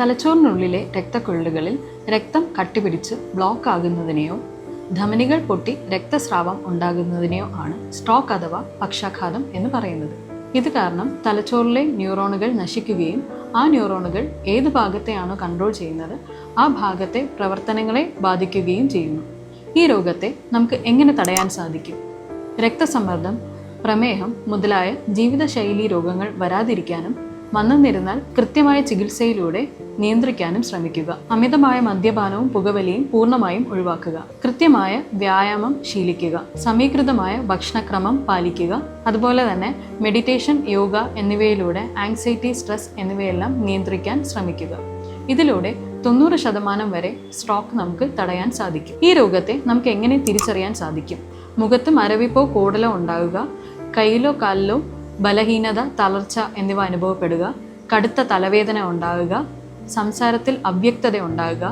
തലച്ചോറിനുള്ളിലെ രക്തക്കുഴലുകളിൽ രക്തം കട്ടിപിടിച്ച് ബ്ലോക്ക് ആകുന്നതിനെയോ ധമനികൾ പൊട്ടി രക്തസ്രാവം ഉണ്ടാകുന്നതിനെയോ ആണ് സ്ട്രോക്ക് അഥവാ പക്ഷാഘാതം എന്ന് പറയുന്നത്. ഇത് കാരണം തലച്ചോറിലെ ന്യൂറോണുകൾ നശിക്കുകയും ആ ന്യൂറോണുകൾ ഏത് ഭാഗത്തെയാണോ കൺട്രോൾ ചെയ്യുന്നത് ആ ഭാഗത്തെ പ്രവർത്തനങ്ങളെ ബാധിക്കുകയും ചെയ്യുന്നു. ഈ രോഗത്തെ നമുക്ക് എങ്ങനെ തടയാൻ സാധിക്കും? രക്തസമ്മർദ്ദം, പ്രമേഹം മുതലായ ജീവിതശൈലീ രോഗങ്ങൾ വരാതിരിക്കാനും വന്നെന്നിരുന്നാൽ കൃത്യമായ ചികിത്സയിലൂടെ നിയന്ത്രിക്കാനും ശ്രമിക്കുക. അമിതമായ മദ്യപാനവും പുകവലിയും പൂർണ്ണമായും ഒഴിവാക്കുക. കൃത്യമായ വ്യായാമം ശീലിക്കുക. സമീകൃതമായ ഭക്ഷണക്രമം പാലിക്കുക. അതുപോലെ തന്നെ മെഡിറ്റേഷൻ, യോഗ എന്നിവയിലൂടെ ആങ്സൈറ്റി, സ്ട്രെസ് എന്നിവയെല്ലാം നിയന്ത്രിക്കാൻ ശ്രമിക്കുക. ഇതിലൂടെ 90% വരെ സ്ട്രോക്ക് നമുക്ക് തടയാൻ സാധിക്കും. ഈ രോഗത്തെ നമുക്ക് എങ്ങനെ തിരിച്ചറിയാൻ സാധിക്കും? മുഖത്ത് മരവിപ്പോ കൂടലോ ഉണ്ടാവുക, കയ്യിലോ കാലിലോ ബലഹീനത, തളർച്ച എന്നിവ അനുഭവപ്പെടുക, കടുത്ത തലവേദന ഉണ്ടാവുക, സംസാരത്തിൽ അവ്യക്തത ഉണ്ടാവുക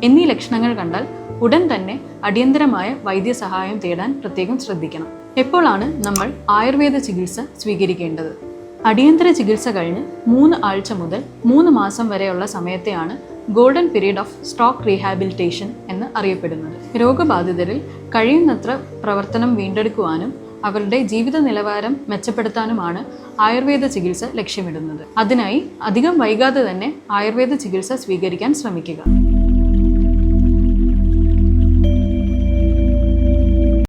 എന്നീ ലക്ഷണങ്ങൾ കണ്ടാൽ ഉടൻ തന്നെ അടിയന്തരമായ വൈദ്യസഹായം തേടാൻ പ്രത്യേകം ശ്രദ്ധിക്കണം. എപ്പോഴാണ് നമ്മൾ ആയുർവേദ ചികിത്സ സ്വീകരിക്കേണ്ടത്? അടിയന്തര ചികിത്സ കഴിഞ്ഞ് 3 ആഴ്ച മുതൽ 3 മാസം വരെയുള്ള സമയത്തെയാണ് golden period of stroke rehabilitation എന്ന് അറിയപ്പെടുന്നത്. രോഗബാധിതരിൽ കഴിയുന്നത്ര പ്രവർത്തനം വീണ്ടെടുക്കുവാനും അവരുടെ ജീവിത നിലവാരം മെച്ചപ്പെടുത്താനുമാണ് ആയുർവേദ ചികിത്സ ലക്ഷ്യമിടുന്നത്. അതിനായി അധികം വൈകാതെ തന്നെ ആയുർവേദ ചികിത്സ സ്വീകരിക്കാൻ ശ്രമിക്കുക.